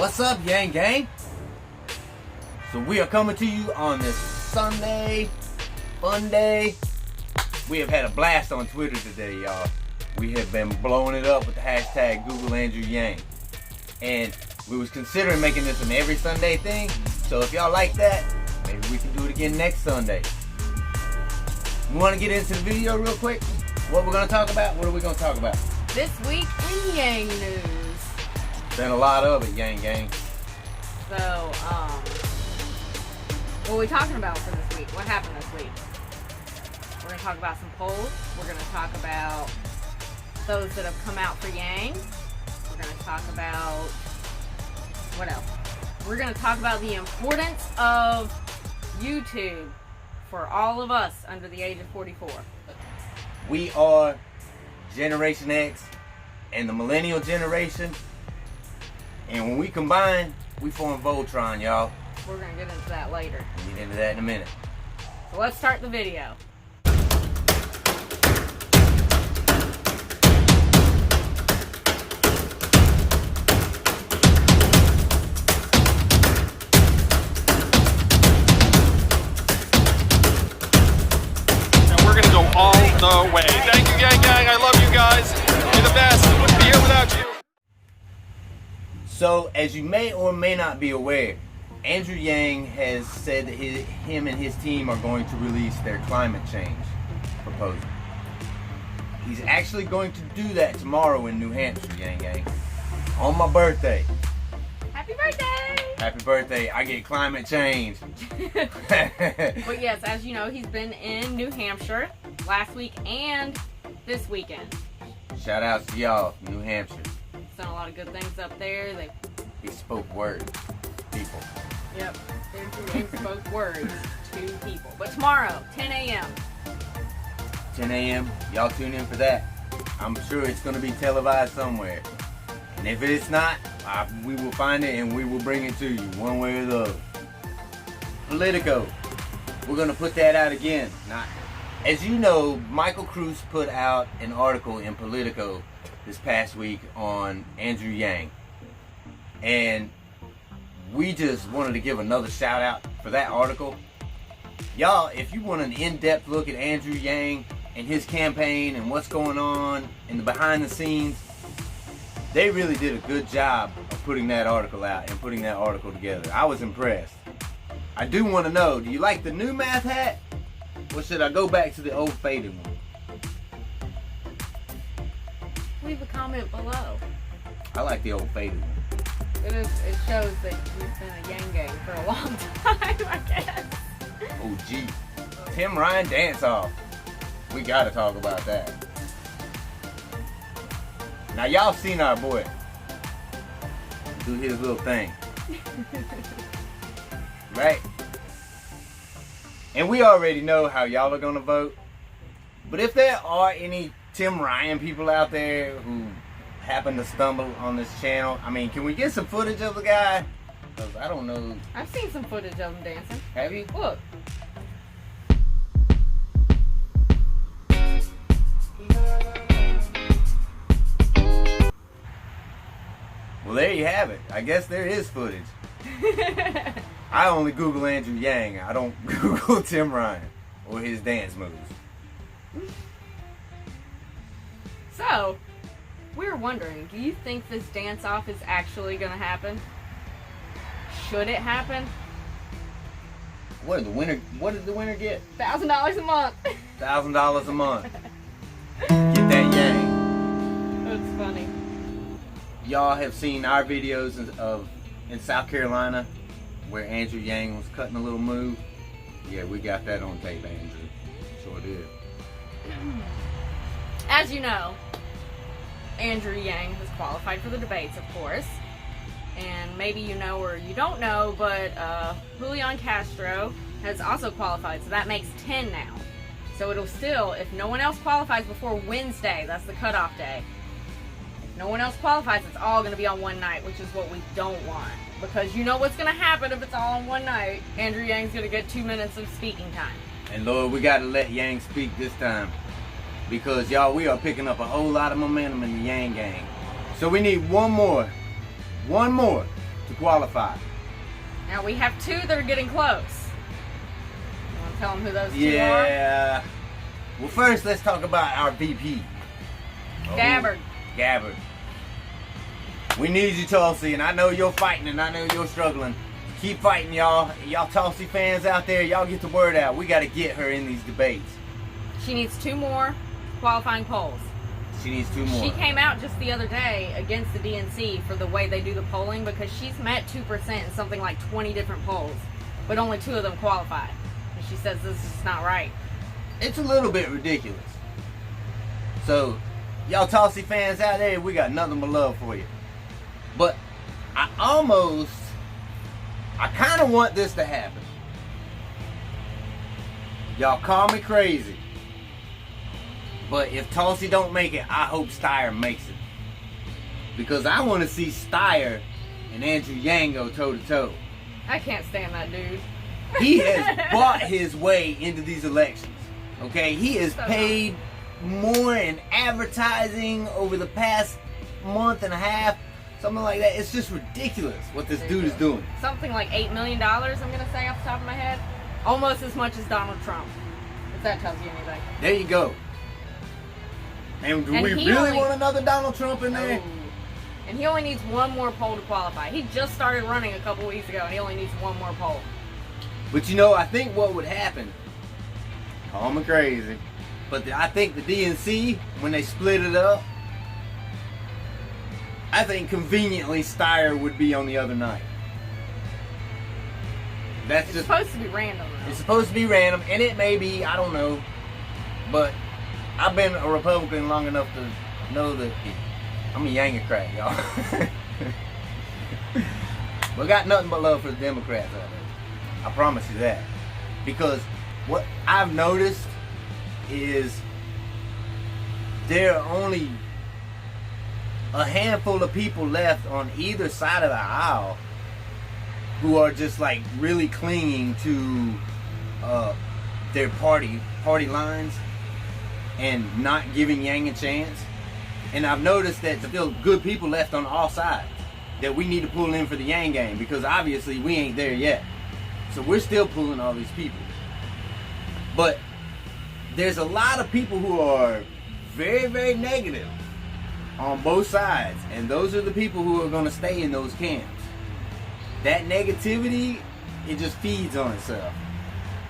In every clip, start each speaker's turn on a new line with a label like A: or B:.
A: What's up, Yang Gang? So we are coming to you on this Sunday, fun day. We have had a blast on Twitter today, y'all. We have been blowing it up with the hashtag Google Andrew Yang. And we was considering making this an every Sunday thing. So if y'all like that, maybe we can do it again next Sunday. We want to get into the video real quick. What we're going to talk about? What are we going to talk about?
B: This week in Yang news.
A: Been a lot of it, Yang Gang.
B: So, what are we talking about for this week? What happened this week? We're going to talk about some polls. We're going to talk about those that have come out for Yang. We're going to talk about, what else? We're going to talk about the importance of YouTube for all of us under the age of 44.
A: We are Generation X and the Millennial Generation. And when we combine, we form Voltron, y'all.
B: We're going to get into that later.
A: We'll get into that in a minute.
B: So let's start the video.
C: And we're going to go all the way. Thank you, Gang Gang. I love you guys. You're the best. Wouldn't be here without you.
A: So, as you may or may not be aware, Andrew Yang has said that him and his team are going to release their climate change proposal. He's actually going to do that tomorrow in New Hampshire, Yang Gang. On my birthday.
B: Happy birthday!
A: Happy birthday. I get climate change.
B: But yes, as you know, he's been in New Hampshire last week and this weekend.
A: Shout out to y'all, New Hampshire.
B: Done a lot of good things up there.
A: He spoke words, people.
B: Yep, they spoke words to people. But tomorrow, 10 a.m.
A: 10 a.m. Y'all tune in for that. I'm sure it's going to be televised somewhere. And if it's not, we will find it and we will bring it to you one way or the other. Politico. We're going to put that out again. As you know, Michael Cruz put out an article in Politico this past week on Andrew Yang. And we just wanted to give another shout out for that article. Y'all, if you want an in-depth look at Andrew Yang and his campaign and what's going on in the behind the scenes, they really did a good job of putting that article out and putting that article together. I was impressed. I do want to know, do you like the new math hat? Or should I go back to the old faded one?
B: Leave a comment below.
A: I like the old faded one.
B: It shows that you've been a Yang Gang for a long time, I guess.
A: Oh gee. Tim Ryan dance off. We gotta talk about that. Now y'all seen our boy do his little thing. Right? And we already know how y'all are gonna vote. But if there are any Tim Ryan people out there who happen to stumble on this channel, I mean, can we get some footage of the guy? Because I don't know.
B: I've seen some footage of him dancing.
A: Have you?
B: Look.
A: Well, there you have it. I guess there is footage. I only Google Andrew Yang. I don't Google Tim Ryan or his dance moves.
B: So, we were wondering, do you think this dance-off is actually going to happen? Should it happen?
A: What did the winner get?
B: $1,000 a month.
A: $1,000 a month. Get that Yang.
B: That's funny.
A: Y'all have seen our videos in South Carolina where Andrew Yang was cutting a little move. Yeah, we got that on tape, Andrew. Sure did.
B: As you know, Andrew Yang has qualified for the debates, of course. And maybe you know or you don't know, but Julian Castro has also qualified, so that makes 10 now. So it'll still, if no one else qualifies before Wednesday, that's the cutoff day. If no one else qualifies, it's all going to be on one night, which is what we don't want. Because you know what's going to happen if it's all on one night. Andrew Yang's going to get 2 minutes of speaking time.
A: And Lord, we got to let Yang speak this time. Because y'all, we are picking up a whole lot of momentum in the Yang Gang. So we need one more to qualify.
B: Now we have 2 that are getting close. You want to tell them who those 2 are?
A: Yeah. Well, first let's talk about our VP.
B: Gabbard.
A: Gabbard. We need you, Tulsi, and I know you're fighting, and I know you're struggling. Keep fighting, y'all. Y'all Tulsi fans out there, y'all get the word out. We got to get her in these debates.
B: She needs 2 more qualifying polls.
A: She needs 2 more.
B: She came out just the other day against the DNC for the way they do the polling because she's met 2% in something like 20 different polls, but only 2 of them qualified. And she says this is not right.
A: It's a little bit ridiculous. So, y'all Tulsi fans out there, we got nothing but love for you. But I kind of want this to happen. Y'all call me crazy. But if Tulsi don't make it, I hope Steyer makes it. Because I want to see Steyer and Andrew Yang go toe to toe.
B: I can't stand that dude.
A: He has bought his way into these elections. Okay? He has paid more in advertising over the past month and a half. Something like that. It's just ridiculous what this dude is doing.
B: Something like $8 million, I'm going to say off the top of my head. Almost as much as Donald Trump. If that tells you anything.
A: There you go. And do we really want another Donald Trump in there?
B: No. And he only needs 1 more poll to qualify. He just started running a couple weeks ago, and he only needs 1 more poll.
A: But you know, I think what would happen, call me crazy, but I think the DNC, when they split it up, I think conveniently Steyer would be on the other night. It's
B: supposed to be random, though.
A: It's supposed to be random, and it may be, I don't know, but I've been a Republican long enough to know that I'm a Yankocrat, y'all. But got nothing but love for the Democrats out there. I promise you that. Because what I've noticed is there are only a handful of people left on either side of the aisle who are just like really clinging to their party lines and not giving Yang a chance. And I've noticed that there's still good people left on all sides that we need to pull in for the Yang game, because obviously we ain't there yet. So we're still pulling all these people. But there's a lot of people who are very, very negative on both sides, and those are the people who are going to stay in those camps. That negativity, it just feeds on itself.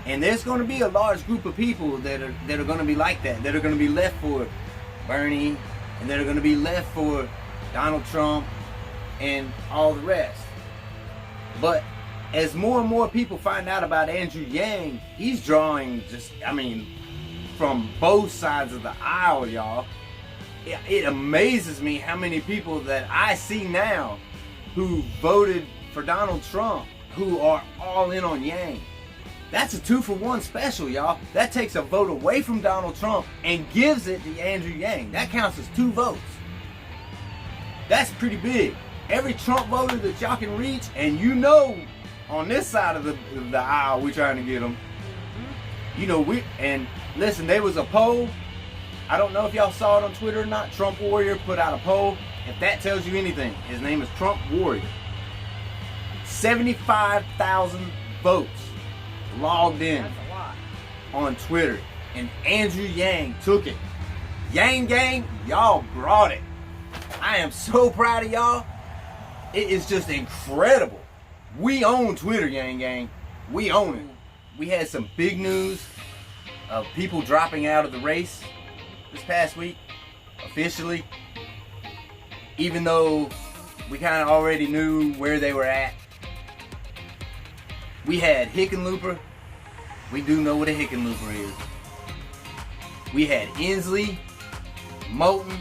A: And there's going to be a large group of people that are going to be like that are going to be left for Bernie, and that are going to be left for Donald Trump and all the rest. But as more and more people find out about Andrew Yang, he's drawing from both sides of the aisle, y'all. It amazes me how many people that I see now who voted for Donald Trump who are all in on Yang. That's a 2-for-1 special, y'all. That takes a vote away from Donald Trump and gives it to Andrew Yang. That counts as 2 votes. That's pretty big. Every Trump voter that y'all can reach, and you know, on this side of the aisle, we're trying to get them. You know, and listen, there was a poll. I don't know if y'all saw it on Twitter or not. Trump Warrior put out a poll. If that tells you anything, his name is Trump Warrior. 75,000 votes logged in.
B: That's a lot.
A: On Twitter, and Andrew Yang took it. Yang gang, y'all brought it. I am so proud of y'all. It is just incredible. We own Twitter, Yang gang. We own it. We had some big news of people dropping out of the race this past week, officially. Even though we kind of already knew where they were at. We had Hickenlooper. We do know what a Hickenlooper is. We had Inslee, Moulton,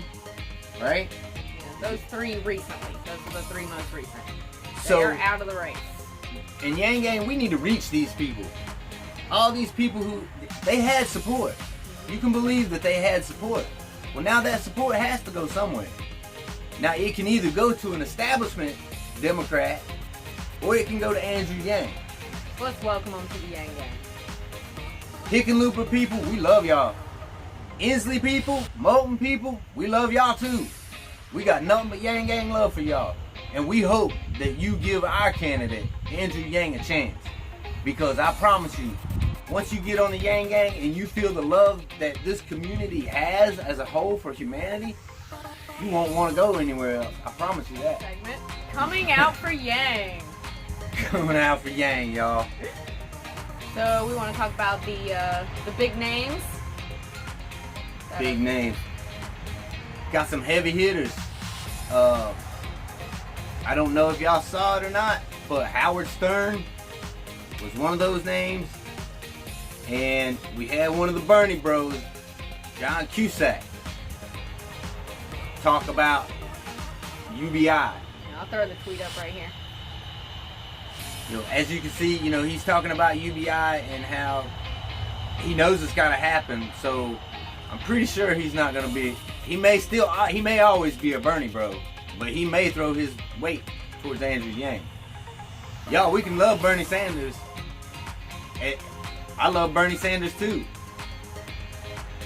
A: right?
B: Yeah, those 3 recently. Those are the 3 most recent.
A: So,
B: they're out of the race.
A: And Yang Gang, we need to reach these people. All these people who, they had support. You can believe that they had support. Well, now that support has to go somewhere. Now, it can either go to an establishment Democrat, or it can go to Andrew Yang.
B: Let's welcome them to the Yang Gang.
A: Hickenlooper people, we love y'all. Inslee people, Moulton people, we love y'all too. We got nothing but Yang Gang love for y'all. And we hope that you give our candidate, Andrew Yang, a chance. Because I promise you, once you get on the Yang Gang and you feel the love that this community has as a whole for humanity, you won't want to go anywhere else. I promise you that.
B: Segment coming out for Yang.
A: Coming out for Yang, y'all.
B: So we want to talk about the big names.
A: Big names. Got some heavy hitters. I don't know if y'all saw it or not, but Howard Stern was one of those names. And we had one of the Bernie bros, John Cusack, talk about UBI.
B: I'll throw the tweet up right here.
A: You know, as you can see, you know, he's talking about UBI and how he knows it's got to happen. So I'm pretty sure he's not going to be. He may always be a Bernie bro, but he may throw his weight towards Andrew Yang. Y'all, we can love Bernie Sanders. I love Bernie Sanders too.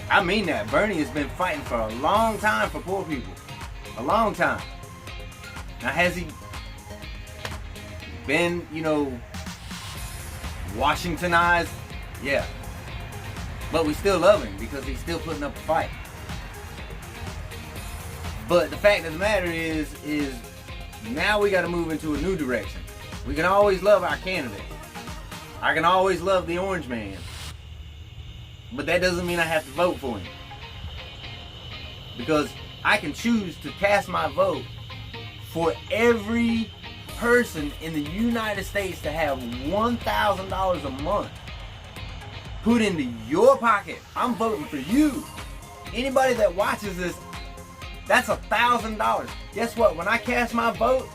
A: I mean that. Bernie has been fighting for a long time for poor people. A long time. Now, has he been, you know, Washingtonized? Yeah. But we still love him because he's still putting up a fight. But the fact of the matter is now we got to move into a new direction. We can always love our candidates. I can always love the orange man. But that doesn't mean I have to vote for him. Because I can choose to cast my vote for every person in the United States to have $1,000 a month put into your pocket. I'm voting for you. Anybody that watches this, that's $1,000. Guess what? When I cast my vote,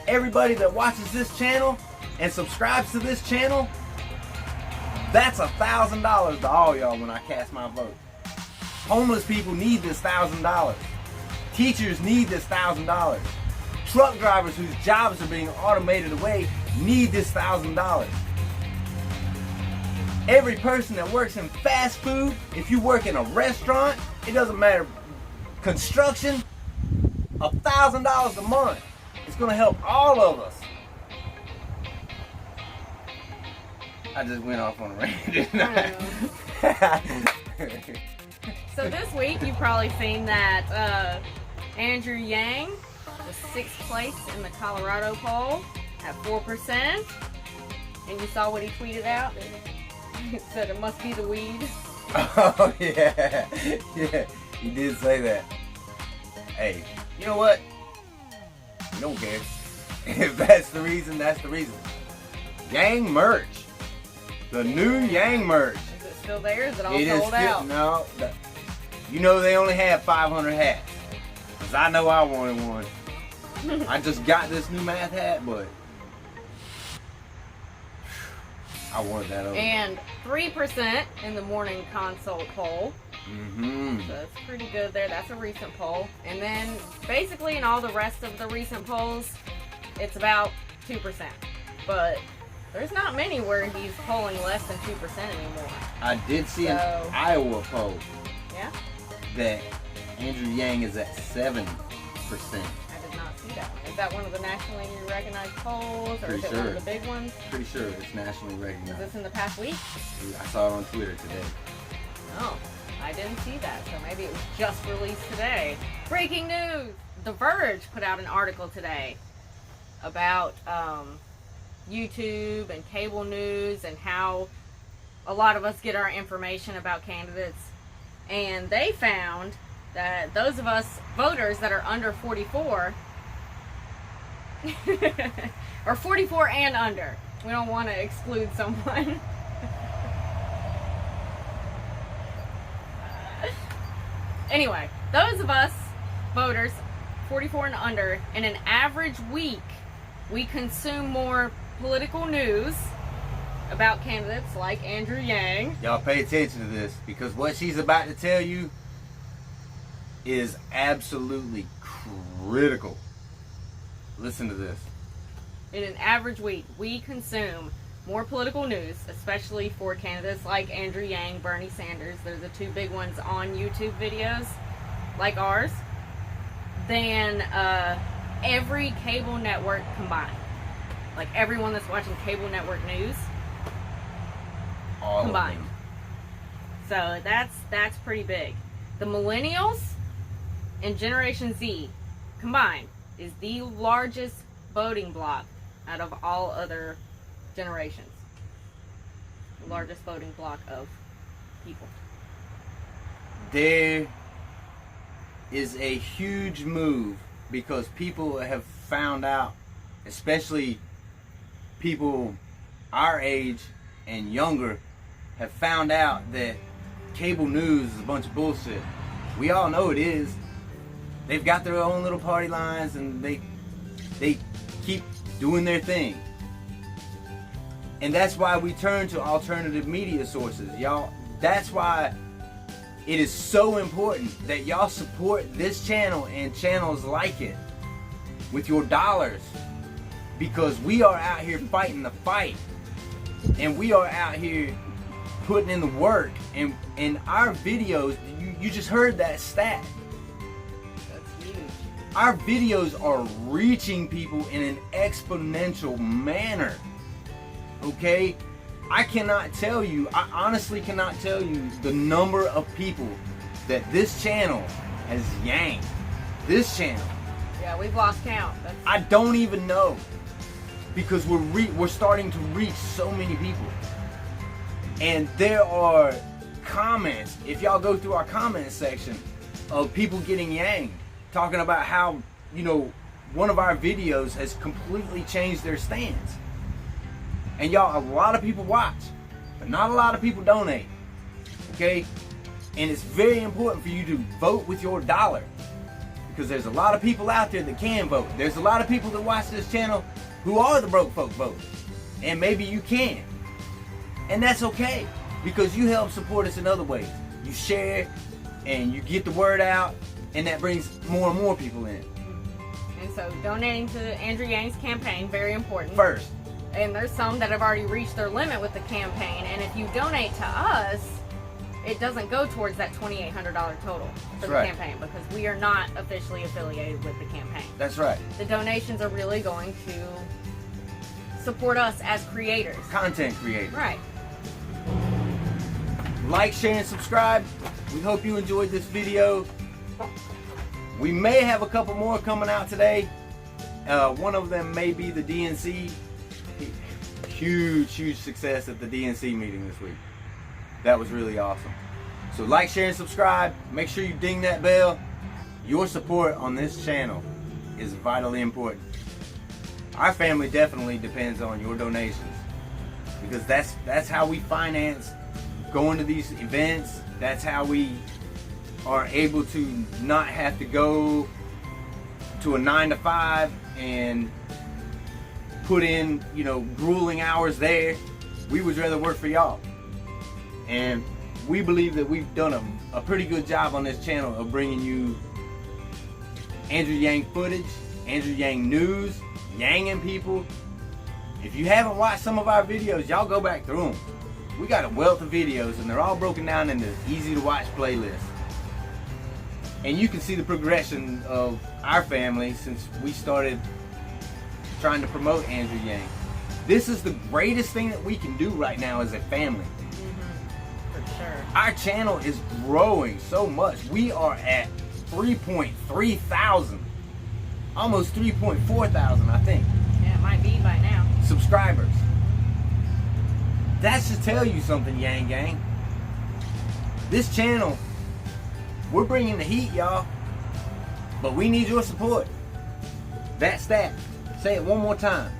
A: everybody that watches this channel and subscribes to this channel, that's $1,000 to all y'all when I cast my vote. Homeless people need this $1,000. Teachers need this $1,000. Truck drivers whose jobs are being automated away need this $1,000. Every person that works in fast food, if you work in a restaurant, it doesn't matter, construction, $1,000 a month. It's going to help all of us. I just went off on a rant, didn't I?
B: So this week you've probably seen that Andrew Yang was 6th place in the Colorado poll at 4%. And you saw what he tweeted out? He said it must be the weed.
A: Oh, yeah. Yeah, he did say that. Hey, you know what? We don't care. If that's the reason, that's the reason. Yang merch. The new Yang merch.
B: Is it still there? Is it all
A: It is
B: sold
A: still,
B: out?
A: no. You know they only have 500 hats. Because I know I wanted one. I just got this new math hat, but I wanted that over.
B: And 3% in the morning consult poll.
A: Mm-hmm.
B: So that's pretty good there. That's a recent poll. And then basically in all the rest of the recent polls, it's about 2%. But there's not many where he's polling less than 2% anymore.
A: I did see an Iowa poll.
B: Yeah?
A: That Andrew Yang is at 7%.
B: I did not see that one. Is that one of the nationally recognized polls, or
A: Pretty
B: is it
A: sure.
B: one of the big ones?
A: Pretty sure it's nationally
B: Is
A: recognized.
B: this in the past week?
A: I saw it on Twitter today.
B: Oh, I didn't see that, so maybe it was just released today. Breaking news! The Verge put out an article today about YouTube and cable news and how a lot of us get our information about candidates. And they found that those of us voters that are under 44 or 44 and under, we don't want to exclude someone. Anyway, those of us voters 44 and under, in an average week, we consume more political news about candidates like Andrew Yang.
A: Y'all pay attention to this, because what she's about to tell you is absolutely critical. Listen to this.
B: In an average week, we consume more political news, especially for candidates like Andrew Yang, Bernie Sanders. They're the two big ones on YouTube videos like ours, than every cable network combined. Like everyone that's watching cable network news
A: All
B: combined.
A: of them.
B: So that's pretty big. The millennials and Generation Z combined is the largest voting bloc out of all other generations. The largest voting bloc of people.
A: There is a huge move because people have found out, especially people our age and younger, have found out that cable news is a bunch of bullshit. We all know it is. They've got their own little party lines and they keep doing their thing. And that's why we turn to alternative media sources, y'all. That's why it is so important that y'all support this channel and channels like it with your dollars, because we are out here fighting the fight, and we are out here putting in the work, and our videos, you just heard that stat.
B: That's huge.
A: Our videos are reaching people in an exponential manner. Okay? I honestly cannot tell you the number of people that this channel has yanked. This channel.
B: Yeah, we've lost count.
A: I don't even know, because we're starting to reach so many people. And there are comments, if y'all go through our comment section, of people getting yanked, talking about how, one of our videos has completely changed their stance. And y'all, a lot of people watch, but not a lot of people donate. Okay? And it's very important for you to vote with your dollar, because there's a lot of people out there that can vote. There's a lot of people that watch this channel who are the broke folk voters. And maybe you can. And that's okay, because you help support us in other ways. You share and you get the word out, and that brings more and more people in.
B: And so donating to Andrew Yang's campaign, very important.
A: First.
B: And there's some that have already reached their limit with the campaign. And if you donate to us, it doesn't go towards that $2,800 total for the campaign, because we are not officially affiliated with the campaign.
A: That's right.
B: The donations are really going to support us as creators.
A: Content creators.
B: Right.
A: Like, share, and subscribe. We hope you enjoyed this video. We may have a couple more coming out today. One of them may be the DNC. Huge success at the DNC meeting this week. That was really awesome. So like, share, and subscribe. Make sure you ding that bell. Your support on this channel is vitally important. Our family definitely depends on your donations, because that's how we finance going to these events. That's how we are able to not have to go to a 9-to-5 and put in, grueling hours there. We would rather work for y'all. And we believe that we've done a pretty good job on this channel of bringing you Andrew Yang footage, Andrew Yang news, yanging people. If you haven't watched some of our videos, y'all go back through them. We got a wealth of videos, and they're all broken down into easy to watch playlists. And you can see the progression of our family since we started trying to promote Andrew Yang. This is the greatest thing that we can do right now as a family.
B: For sure.
A: Our channel is growing so much. We are at 3.3 thousand, almost 3.4 thousand, I think.
B: Yeah, it might be by now.
A: Subscribers. That should tell you something, Yang Gang. This channel, we're bringing the heat, y'all. But we need your support. That stat. Say it one more time.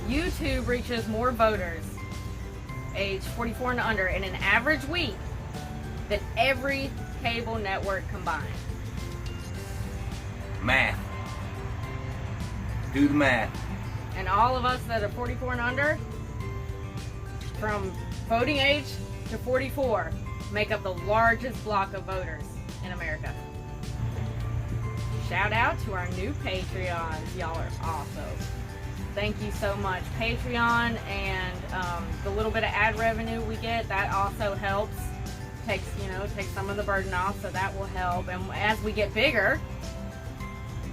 B: YouTube reaches more voters age 44 and under in an average week than every cable network combined.
A: Math. Do the math.
B: And all of us that are 44 and under, from voting age to 44, make up the largest block of voters in America. Shout out to our new Patreons. Y'all are awesome. Thank you so much. Patreon and the little bit of ad revenue we get, that also helps. Takes some of the burden off, so that will help. And as we get bigger,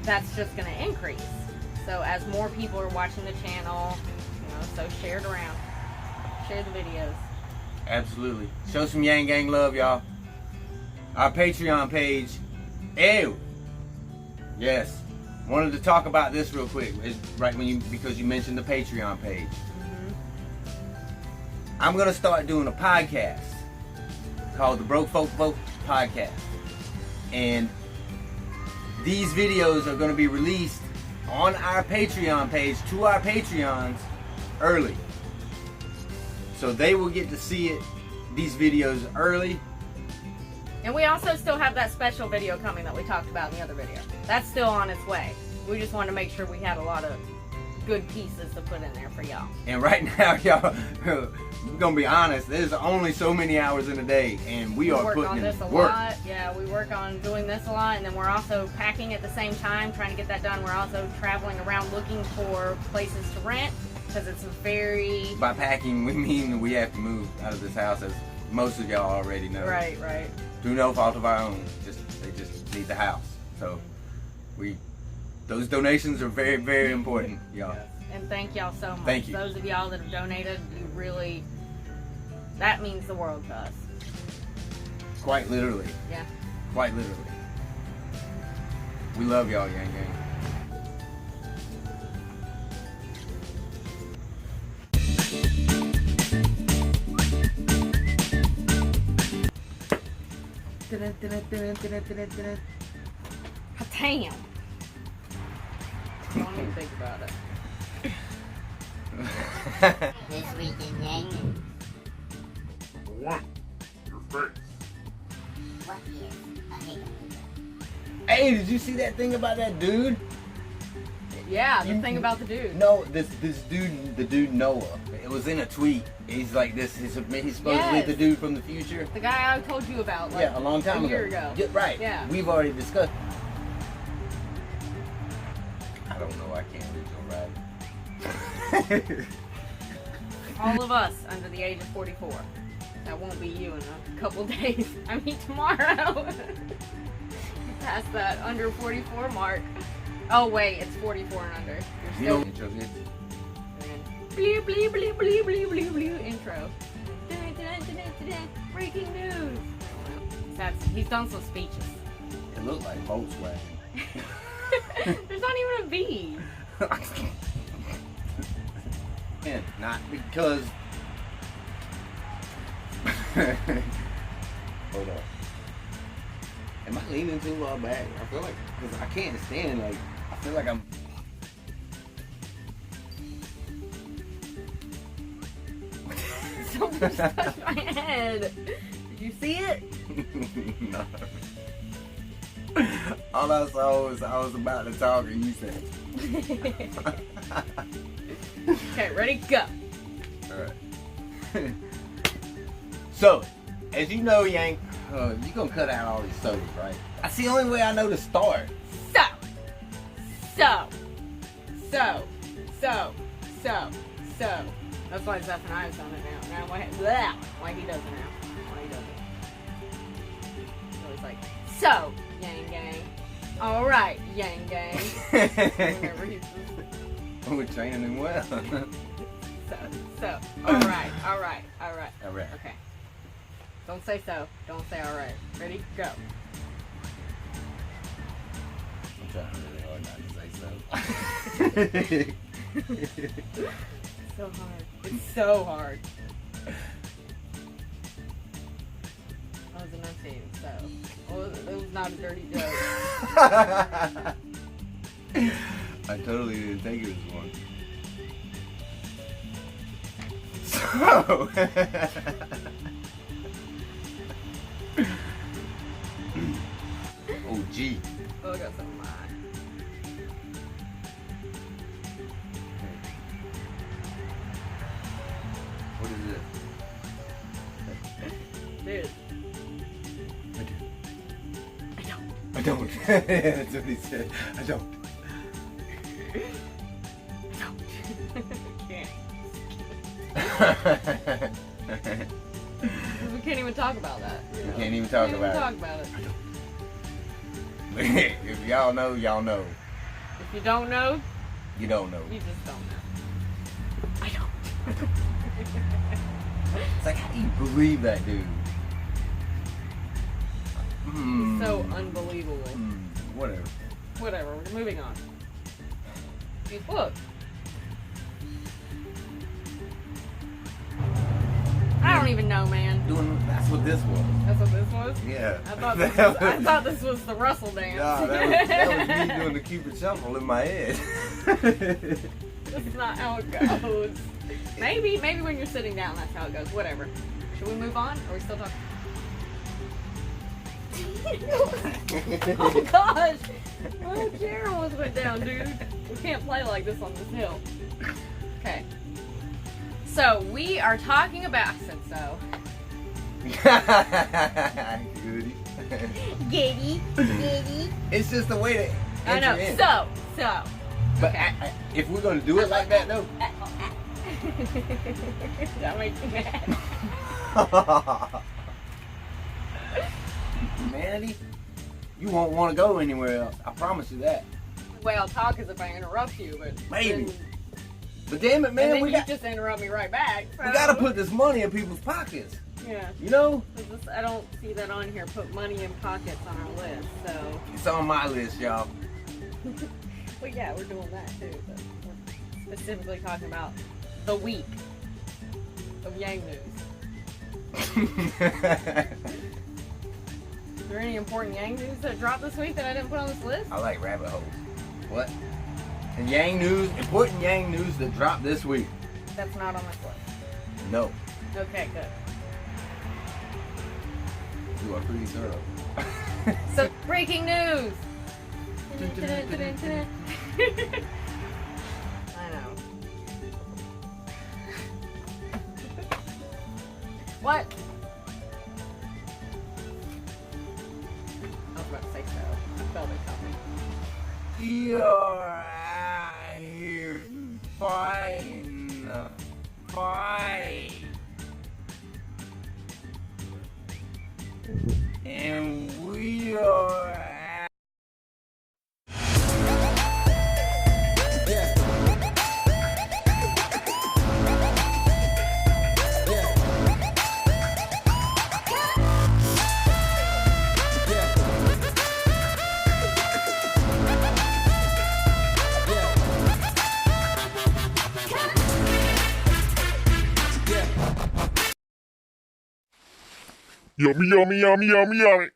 B: that's just going to increase. So as more people are watching the channel, so share it around. Share the videos.
A: Absolutely. Show some Yang Gang love, y'all. Our Patreon page. Ew. Yes. Wanted to talk about this real quick. It's right because you mentioned the Patreon page. I'm gonna start doing a podcast called the Broke Folk Vote Podcast, and these videos are gonna be released on our Patreon page to our Patreons early, so they will get to see these videos early.
B: And we also still have that special video coming that we talked about in the other video. That's still on its way. We just wanted to make sure we had a lot of good pieces to put in there for y'all.
A: And right now, y'all, we're gonna be honest, there's only so many hours in a day, and we are putting in work.
B: Lot. Yeah, we work on doing this a lot, and then we're also packing at the same time, trying to get that done. We're also traveling around looking for places to rent, because it's very...
A: By packing, we mean we have to move out of this house, as most of y'all already know.
B: Right, right.
A: Through no fault of our own. They just need the house. So those donations are very, very important, y'all.
B: Yes. And thank y'all so much.
A: Thank you.
B: Those of y'all that have donated, you really, that means the world to us.
A: Quite literally.
B: Yeah.
A: Quite literally. We love y'all, Yang Gang.
B: Damn. Don't even think about it.
D: This week in Yang.
C: One, your face.
D: What is a hiccup?
A: Hey, did you see that thing about that dude?
B: Yeah, the thing about the dude.
A: No, this dude, the dude Noah. It was in a tweet. He's like this. He's supposedly
B: Yes.
A: the dude from the future.
B: The guy I told you about, like,
A: Yeah, a long time
B: a year ago.
A: Yeah, right.
B: Yeah.
A: We've already discussed. I don't know. I can't read no right.
B: All of us under the age of 44. That won't be you in a couple days. I mean, tomorrow. Past that under 44 mark. Oh wait, it's 44 and under. You're
A: You
B: still
A: know,
B: bleep bleep bleep bleep bleep bleep bleep intro. Breaking news. He's done some speeches.
A: it looked like Volkswagen.
B: There's not even a V.
A: Yeah, not because. Hold up. Am I leaning too far back? I feel like, because I can't stand, like, I feel like I'm.
B: Something touched my head. Did you see it?
A: No. All I saw was I was about to talk and you said.
B: Okay, ready, go.
A: Alright. So, as you know, Yang, you're gonna cut out all these sodas, right? That's the only way I know to start.
B: So. That's why Zeph and I have done it now. Now why he does it now. Why he does it. So it's like, so, Yang Gang. Alright, Yang Gang. Whenever he's
A: We're training him well.
B: so. Alright.
A: Alright.
B: Okay. Don't say so. Don't say alright. Ready? Go.
A: I'm trying really hard not to say so.
B: So hard. It's so hard. I was enunciating so. Well, it was not a dirty joke.
A: I totally didn't think it was one. So. Oh, gee.
B: Oh, I got some of mine.
A: What is it?
B: Dude.
A: I don't. That's what he said. I don't.
B: Can't. We can't even talk about that.
A: We can't even talk about it.
B: Talk about it.
A: If y'all know, y'all know.
B: If you don't know,
A: You don't know.
B: you just don't know. I don't.
A: It's like, how do you believe that dude?
B: So unbelievable.
A: Whatever.
B: Whatever, we're moving on. Look. I don't even know, man.
A: That's what this was.
B: That's what this was?
A: Yeah.
B: I thought this was the Russell dance.
A: Nah, that was me doing the Cupid shuffle in my head.
B: That's not how it goes. Maybe when you're sitting down, that's how it goes. Whatever. Should we move on? Or are we still talking? Oh gosh! Oh, chair almost went down, dude. We can't play like this on this hill. Okay. So we are talking about. I said so.
A: Goody.
D: Giddy, giddy.
A: It's just the way to
B: I know.
A: enter in.
B: So.
A: But
B: Okay.
A: if we're gonna do it like that, though.
B: That makes me mad.
A: Humanity, you won't want to go anywhere else. I promise you that.
B: The way I'll talk is if I interrupt you, but
A: Maybe.
B: then,
A: But damn it,
B: and
A: man,
B: then
A: we
B: you
A: got
B: just interrupt me right back.
A: we gotta put this money in people's pockets.
B: Yeah.
A: You know,
B: I don't see that on here. Put money in pockets on our list. So.
A: it's on my list, y'all.
B: Well, yeah, we're doing that too. But we're specifically talking about the week of Yang news. Is there any important Yang news that dropped this week that I didn't put on this list?
A: I like rabbit holes. What? And Yang news, important Yang news that dropped this week.
B: That's not on this list.
A: No,
B: Okay, good.
A: you are pretty thorough.
B: So, breaking news! I know. What? I was about to say so. I felt it coming.
A: You're out here fighting the fight. And we are
E: Yummy, yummy, yummy, yummy, yummy.